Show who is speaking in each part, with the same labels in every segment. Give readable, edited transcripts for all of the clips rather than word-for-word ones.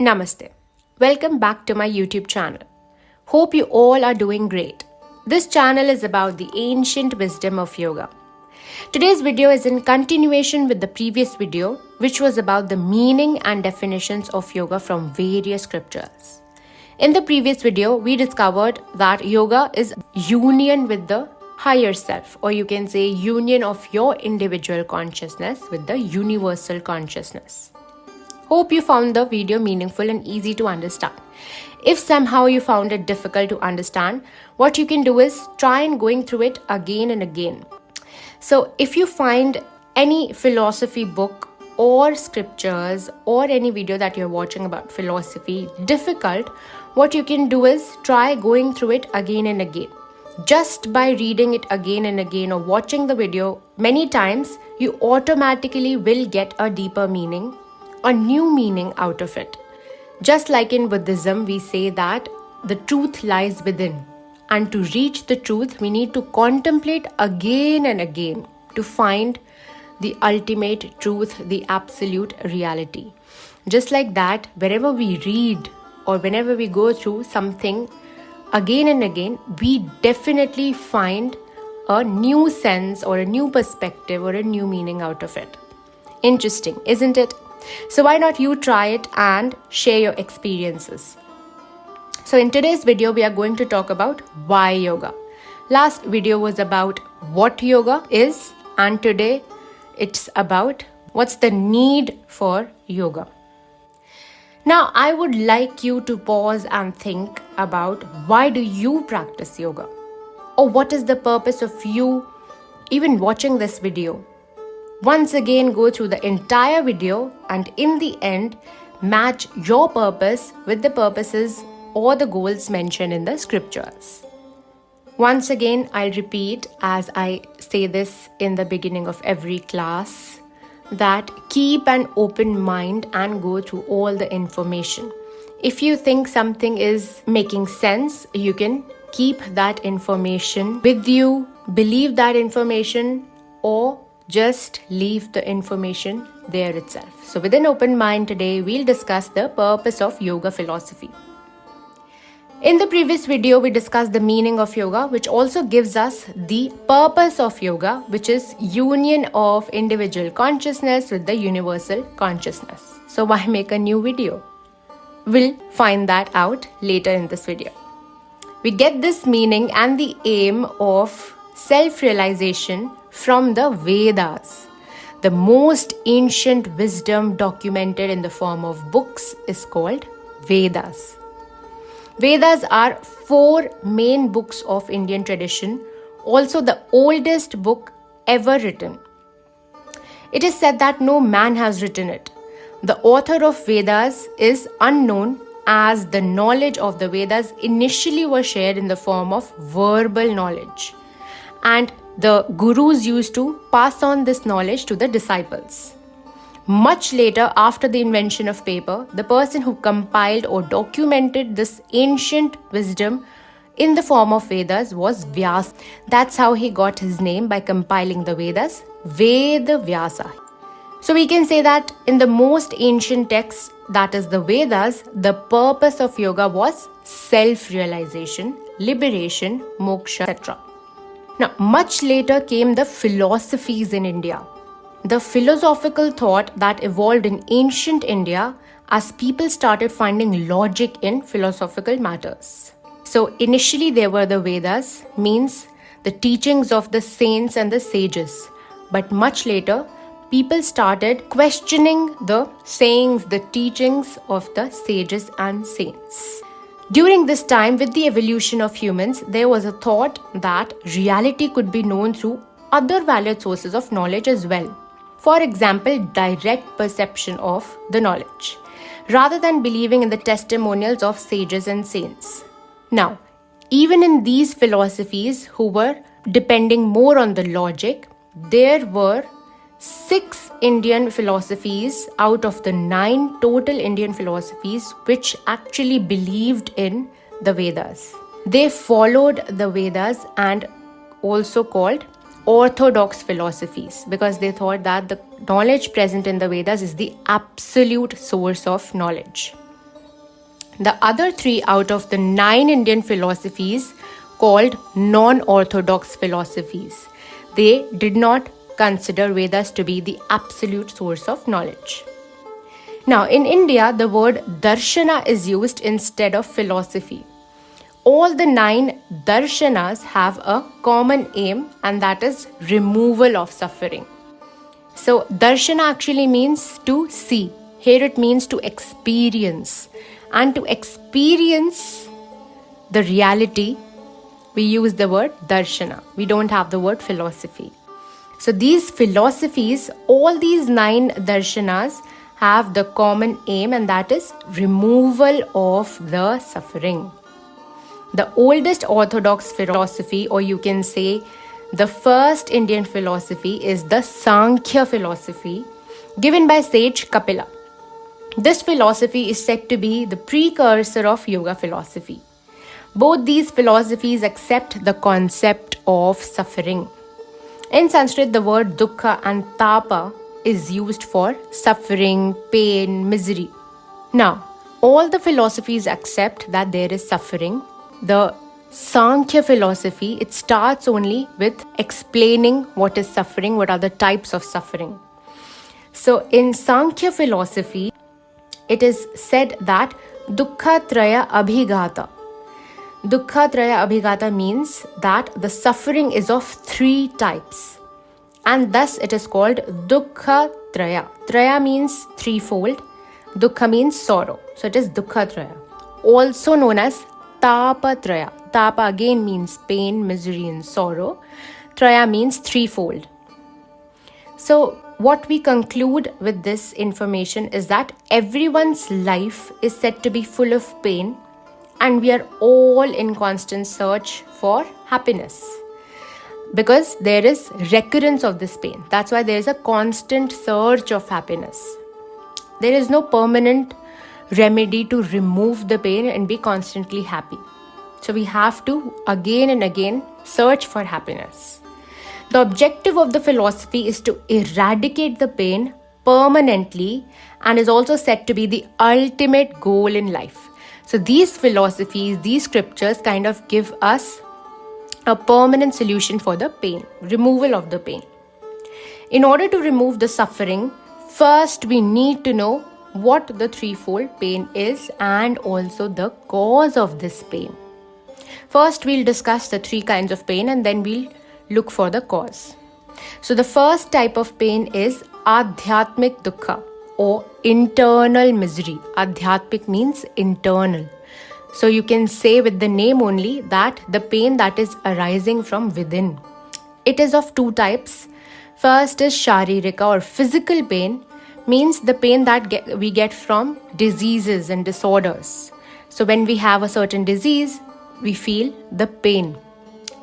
Speaker 1: Namaste. Welcome back to my YouTube channel. Hope you all are doing great. This channel is about the ancient wisdom of yoga. Today's video is in continuation with the previous video, which was about the meaning and definitions of yoga from various scriptures. In the previous video, we discovered that yoga is union with the higher self, or you can say union of your individual consciousness with the universal consciousness. Hope you found the video meaningful and easy to understand. If somehow you found it difficult to understand, what you can do is try and going through it again and again. So if you find any philosophy book or scriptures or any video that you're watching about philosophy difficult, what you can do is try going through it again and again. Just by reading it again and again or watching the video many times, you automatically will get a deeper meaning, a new meaning out of it. Just like in Buddhism, we say that the truth lies within. And to reach the truth, we need to contemplate again and again to find the ultimate truth, the absolute reality. Just like that, wherever we read or whenever we go through something again and again, we definitely find a new sense or a new perspective or a new meaning out of it. Interesting, isn't it? So why not you try it and share your experiences? So in today's video, we are going to talk about why yoga. Last video was about what yoga is, and today it's about what's the need for yoga. Now, I would like you to pause and think about why do you practice yoga? Or what is the purpose of you even watching this video? Once again, go through the entire video and in the end, match your purpose with the purposes or the goals mentioned in the scriptures. Once again, I'll repeat as I say this in the beginning of every class, that keep an open mind and go through all the information. If you think something is making sense, you can keep that information with you, believe that information, or just leave the information there itself. So with an open mind today, we'll discuss the purpose of yoga philosophy. In the previous video, we discussed the meaning of yoga, which also gives us the purpose of yoga, which is union of individual consciousness with the universal consciousness. So why make a new video? We'll find that out later in this video. We get this meaning and the aim of self-realization from the Vedas. The most ancient wisdom documented in the form of books is called Vedas. Vedas are 4 main books of Indian tradition, also the oldest book ever written. It is said that no man has written it. The author of Vedas is unknown, as the knowledge of the Vedas initially was shared in the form of verbal knowledge, and the gurus used to pass on this knowledge to the disciples. Much later, after the invention of paper, the person who compiled or documented this ancient wisdom in the form of Vedas was Vyasa. That's how he got his name, by compiling the Vedas, Veda Vyasa. So we can say that in the most ancient text, that is the Vedas, the purpose of yoga was self-realization, liberation, moksha, etc. Now, much later came the philosophies in India. The philosophical thought that evolved in ancient India as people started finding logic in philosophical matters. So initially there were the Vedas, means the teachings of the saints and the sages. But much later, people started questioning the sayings, the teachings of the sages and saints. During this time, with the evolution of humans, there was a thought that reality could be known through other valid sources of knowledge as well. For example, direct perception of the knowledge, rather than believing in the testimonials of sages and saints. Now, even in these philosophies who were depending more on the logic, there were 6 Indian philosophies out of the 9 total Indian philosophies which actually believed in the Vedas. They followed the Vedas and also called orthodox philosophies, because they thought that the knowledge present in the Vedas is the absolute source of knowledge. The other 3 out of the 9 Indian philosophies called non-orthodox philosophies. They did not consider Vedas to be the absolute source of knowledge. Now, in India, the word darshana is used instead of philosophy. All the 9 darshanas have a common aim, and that is removal of suffering. So, darshana actually means to see. Here it means to experience. And to experience the reality, we use the word darshana. We don't have the word philosophy. So these philosophies, all these 9 darshanas have the common aim, and that is removal of the suffering. The oldest orthodox philosophy, or you can say the first Indian philosophy, is the Samkhya philosophy given by sage Kapila. This philosophy is said to be the precursor of yoga philosophy. Both these philosophies accept the concept of suffering. In Sanskrit, the word dukkha and tapa is used for suffering, pain, misery. Now, all the philosophies accept that there is suffering. The Sankhya philosophy, it starts only with explaining what is suffering, what are the types of suffering. So, in Sankhya philosophy, it is said that dukkha traya abhigata. Dukkha traya abhigata means that the suffering is of 3 types, and thus it is called dukkha traya. Traya means threefold, dukkha means sorrow, so it is dukkha traya. Also known as tapa traya. Tapa again means pain, misery and sorrow. Traya means threefold. So what we conclude with this information is that everyone's life is said to be full of pain, and we are all in constant search for happiness because there is recurrence of this pain. That's why there is a constant search of happiness. There is no permanent remedy to remove the pain and be constantly happy. So we have to again and again search for happiness. The objective of the philosophy is to eradicate the pain permanently and is also said to be the ultimate goal in life. So these philosophies, these scriptures kind of give us a permanent solution for the pain, removal of the pain. In order to remove the suffering, first we need to know what the threefold pain is and also the cause of this pain. First we'll discuss the 3 kinds of pain and then we'll look for the cause. So the first type of pain is adhyatmik dukkha, or internal misery. Adhyatmik means internal. So you can say with the name only that the pain that is arising from within. It is of 2 types. First is sharirika or physical pain, means the pain that we get from diseases and disorders. So when we have a certain disease, we feel the pain,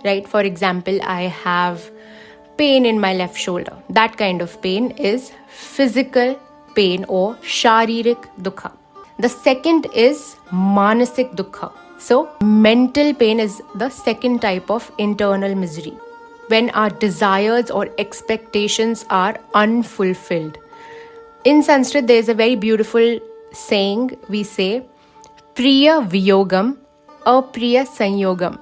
Speaker 1: right? For example, I have pain in my left shoulder. That kind of pain is physical pain or sharirik dukkha. The second is manasik dukkha. So mental pain is the second type of internal misery, when our desires or expectations are unfulfilled. In Sanskrit, there is a very beautiful saying. We say, Priya Viyogam, Apriya Sanyogam.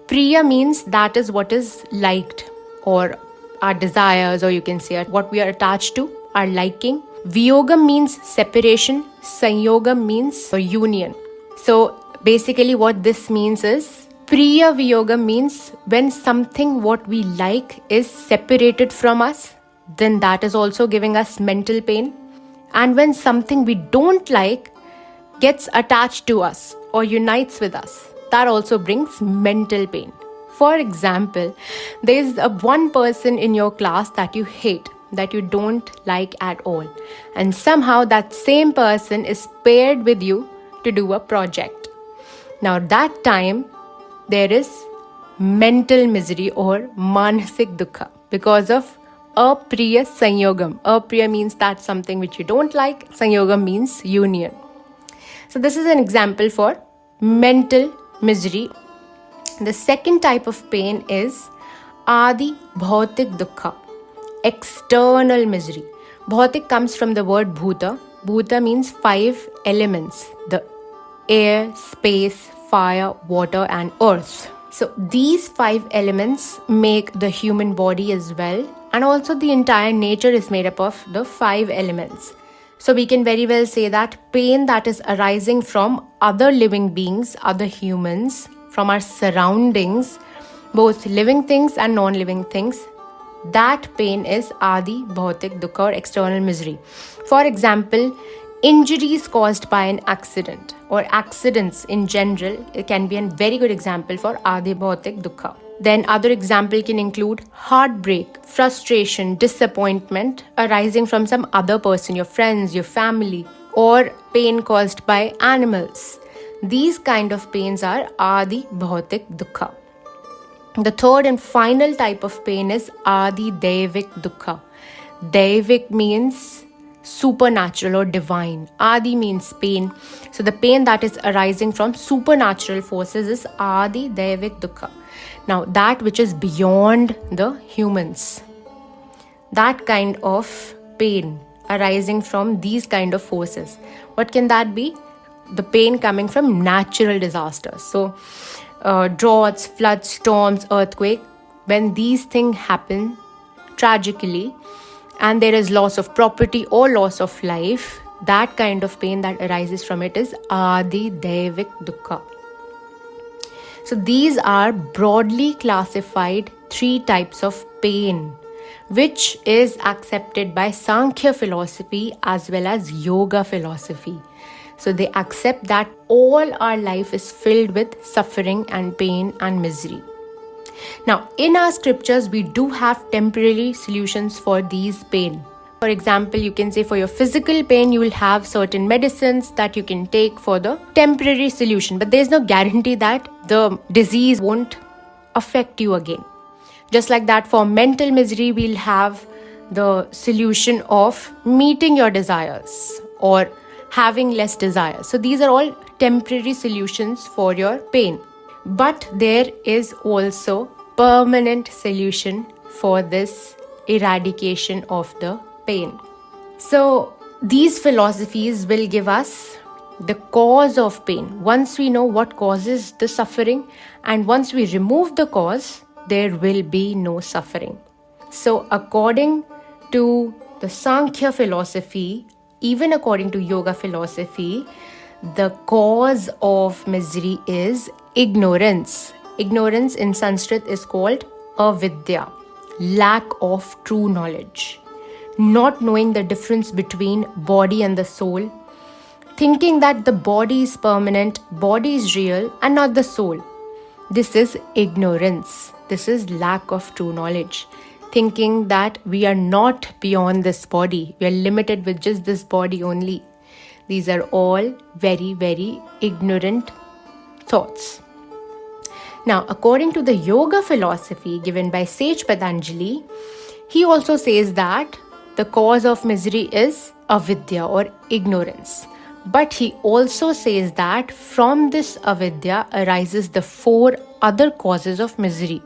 Speaker 1: Priya means that is what is liked, or our desires, or you can say what we are attached to, our liking. Viyogam means separation, Sanyogam means a union. So basically what this means is, Priya Viyogam means when something what we like is separated from us, then that is also giving us mental pain. And when something we don't like gets attached to us or unites with us, that also brings mental pain. For example, there is one person in your class that you hate, that you don't like at all, and somehow that same person is paired with you to do a project. Now that time there is mental misery or manasik dukkha because of apriya sanyogam. Apriya means that's something which you don't like, sanyogam means union. So this is an example for mental misery. The second type of pain is adi bhautik dukkha, external misery. Bhautik comes from the word bhuta. Bhuta means 5 elements. The air, space, fire, water, and earth. So these 5 elements make the human body as well, and also the entire nature is made up of the 5 elements. So we can very well say that pain that is arising from other living beings, other humans, from our surroundings, both living things and non-living things, that pain is Adi Bhautik Dukha or external misery. For example, injuries caused by an accident or accidents in general, it can be a very good example for Adi Bhautik Dukha. Then other example can include heartbreak, frustration, disappointment arising from some other person, your friends, your family, or pain caused by animals. These kind of pains are Adi Bhautik Dukha. The third and final type of pain is Adi Daivik Dukha. Daivik means supernatural or divine. Adi means pain. So the pain that is arising from supernatural forces is Adi Daivik Dukha. Now that which is beyond the humans, that kind of pain arising from these kind of forces. What can that be? The pain coming from natural disasters. So droughts, floods, storms, earthquake, when these things happen tragically and there is loss of property or loss of life, that kind of pain that arises from it is Adi Daivik Dukha. So these are broadly classified 3 types of pain, which is accepted by Samkhya philosophy as well as Yoga philosophy. So they accept that all our life is filled with suffering and pain and misery. Now, in our scriptures, we do have temporary solutions for these pain. For example, you can say for your physical pain, you will have certain medicines that you can take for the temporary solution. But there is no guarantee that the disease won't affect you again. Just like that, for mental misery, we'll have the solution of meeting your desires or having less desires. So these are all temporary solutions for your pain. But there is also permanent solution for this eradication of the pain. So these philosophies will give us the cause of pain. Once we know what causes the suffering and once we remove the cause, there will be no suffering. So according to the Samkhya philosophy, even according to Yoga philosophy, the cause of misery is ignorance. Ignorance in Sanskrit is called avidya, lack of true knowledge. Not knowing the difference between body and the soul, thinking that the body is permanent, body is real and not the soul. This is ignorance. This is lack of true knowledge. Thinking that we are not beyond this body. We are limited with just this body only. These are all very, very ignorant thoughts. Now, according to the Yoga philosophy given by sage Patanjali, he also says that the cause of misery is avidya or ignorance. But he also says that from this avidya arises the 4 other causes of misery.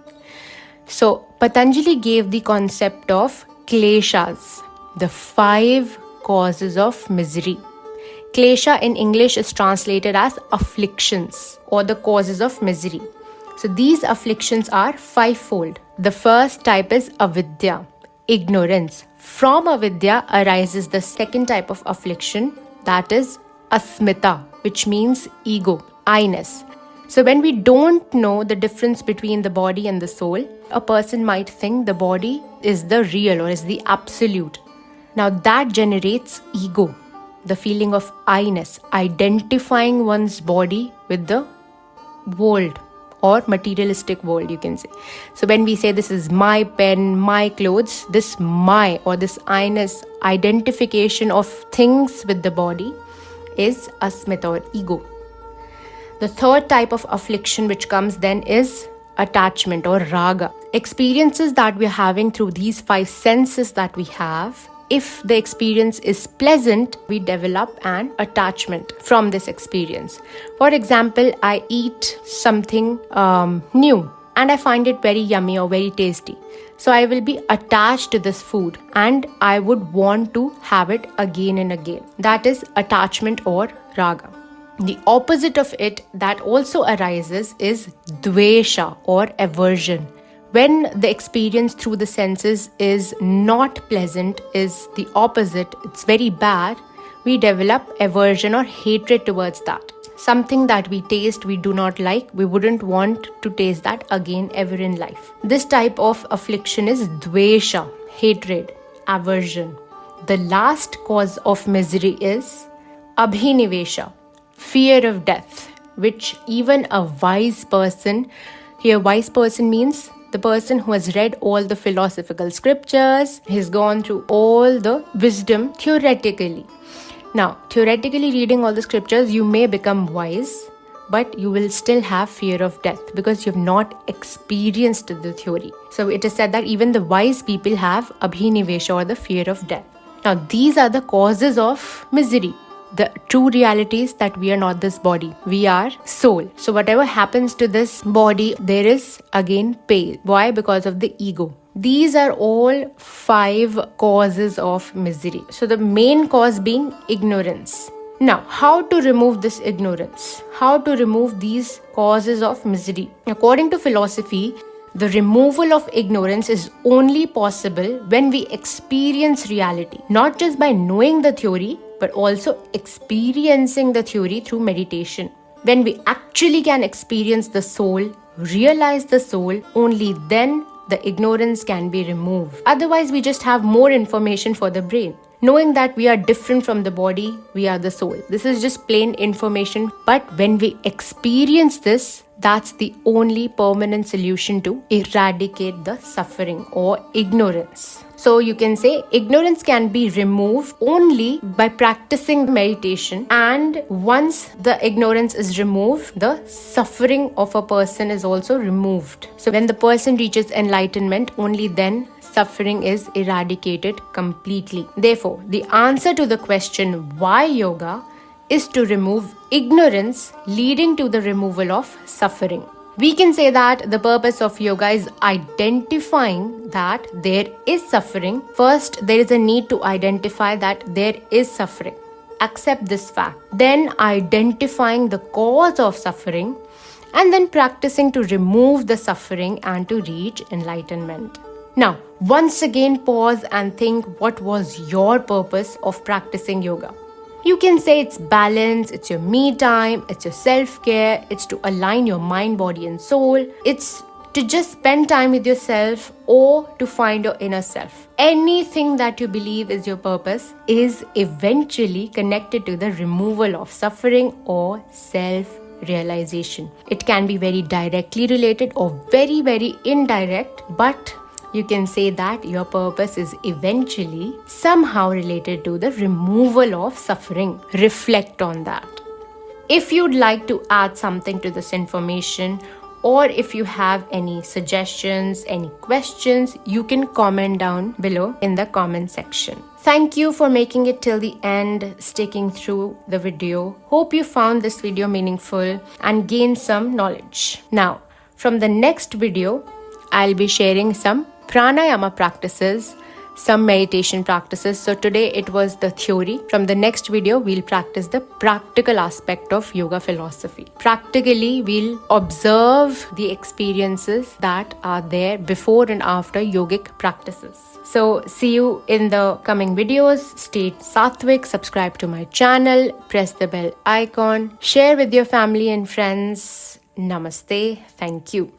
Speaker 1: So Patanjali gave the concept of kleshas, the 5 causes of misery. Klesha in English is translated as afflictions or the causes of misery. So these afflictions are 5-fold. The first type is avidya, ignorance. From avidya arises the second type of affliction, that is asmita, which means ego, I-ness. So when we don't know the difference between the body and the soul, a person might think the body is the real or is the absolute. Now that generates ego, the feeling of I-ness, identifying one's body with the world or materialistic world, you can say. So when we say this is my pen, my clothes, this my or this I-ness, identification of things with the body is asmita or ego. The third type of affliction which comes then is attachment or raga. Experiences that we are having through these 5 senses that we have, if the experience is pleasant, we develop an attachment from this experience. For example, I eat something new and I find it very yummy or very tasty. So I will be attached to this food and I would want to have it again and again. That is attachment or raga. The opposite of it that also arises is dvesha or aversion. When the experience through the senses is not pleasant, is the opposite, it's very bad, we develop aversion or hatred towards that. Something that we taste, we do not like, we wouldn't want to taste that again ever in life. This type of affliction is dvesha, hatred, aversion. The last cause of misery is abhinivesha, fear of death, which even a wise person, here wise person means the person who has read all the philosophical scriptures, he's gone through all the wisdom theoretically. Now, theoretically reading all the scriptures, you may become wise, but you will still have fear of death because you have not experienced the theory. So it is said that even the wise people have abhinivesha or the fear of death. Now, these are the causes of misery. The true reality is that we are not this body. We are soul. So whatever happens to this body, there is again pain. Why? Because of the ego. These are all 5 causes of misery. So the main cause being ignorance. Now, how to remove this ignorance? How to remove these causes of misery? According to philosophy, the removal of ignorance is only possible when we experience reality, not just by knowing the theory, but also experiencing the theory through meditation. When we actually can experience the soul, realize the soul, only then the ignorance can be removed. Otherwise, we just have more information for the brain. Knowing that we are different from the body, we are the soul. This is just plain information. But when we experience this, that's the only permanent solution to eradicate the suffering or ignorance. So you can say ignorance can be removed only by practicing meditation, and once the ignorance is removed, the suffering of a person is also removed. So when the person reaches enlightenment, only then suffering is eradicated completely. Therefore, the answer to the question why yoga is to remove ignorance, leading to the removal of suffering. We can say that the purpose of yoga is identifying that there is suffering. First, there is a need to identify that there is suffering. Accept this fact. Then identifying the cause of suffering, and then practicing to remove the suffering and to reach enlightenment. Now, once again pause and think, what was your purpose of practicing yoga? You can say it's balance, it's your me time, it's your self-care, it's to align your mind, body and soul, it's to just spend time with yourself or to find your inner self. Anything that you believe is your purpose is eventually connected to the removal of suffering or self-realization. It can be very directly related or very, very indirect, but you can say that your purpose is eventually somehow related to the removal of suffering. Reflect on that. If you'd like to add something to this information, or if you have any suggestions, any questions, you can comment down below in the comment section. Thank you for making it till the end, sticking through the video. Hope you found this video meaningful and gained some knowledge. Now, from the next video, I'll be sharing some pranayama practices, some meditation practices. So today it was the theory. From the next video, we'll practice the practical aspect of yoga philosophy. Practically, we'll observe the experiences that are there before and after yogic practices. So see you in the coming videos. Stay Sattvik, subscribe to my channel, press the bell icon, share with your family and friends. Namaste. Thank you.